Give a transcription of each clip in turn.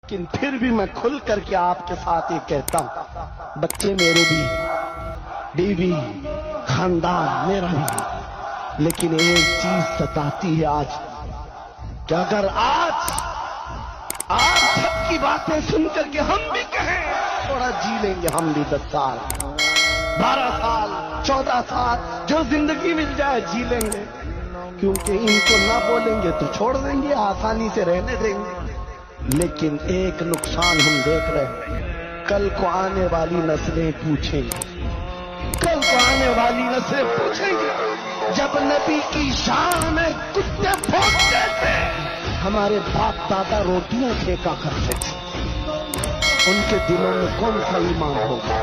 لیکن پھر بھی میں کھل کر کے آپ کے ساتھ یہ کہتا ہوں، بچے میرے بھی، بیوی، خاندان میرا بھی، لیکن ایک چیز ستاتی ہے آج کہ اگر آج آپ سب کی باتیں سن کر کے ہم بھی کہیں تھوڑا جی لیں گے، ہم بھی 10 سال 12 سال 14 سال جو زندگی مل جائے جی لیں گے، کیونکہ ان کو نہ بولیں گے تو چھوڑ دیں گے، آسانی سے رہنے دیں گے۔ لیکن ایک نقصان ہم دیکھ رہے ہیں، کل کو آنے والی نسلیں پوچھیں گی، کل کو آنے والی نسلیں پوچھیں گی، جب نبی کی شان میں کتے بھونکتے تھے ہمارے باپ دادا روٹیاں پھینکا کرتے تھے، ان کے دلوں میں کون سا ایمان ہوگا،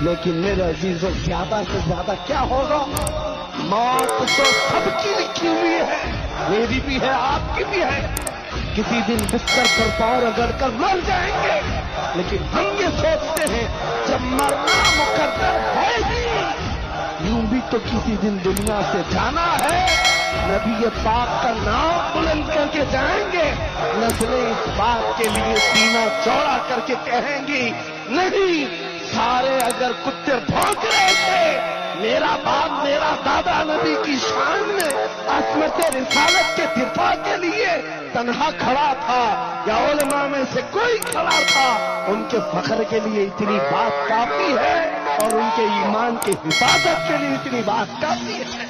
لیکن میرے عزیزوں، زیادہ سے زیادہ کیا ہوگا؟ موت تو سب کی لکھی ہوئی ہے، میری بھی ہے، آپ کی بھی ہے، کسی دن بستر پر پاؤں رگڑ کر مر جائیں گے، لیکن ہم یہ سوچتے ہیں جب مرنا مقدر ہے ہی، یوں بھی تو کسی دن دنیا سے جانا ہے، نبی پاک کا نام بلند کر کے جائیں گے، نسلیں اس بات کے لیے سینہ چوڑا کر کے کہیں گی، نہیں، سارے اگر کتے بھونک رہے تھے، میرا باپ میرا دادا نبی کی شان میں عصمت رسالت کے دفاع کے لیے تنہا کھڑا تھا یا علماء میں سے کوئی کھڑا تھا، ان کے فخر کے لیے اتنی بات کافی ہے اور ان کے ایمان کی حفاظت کے لیے اتنی بات کافی ہے۔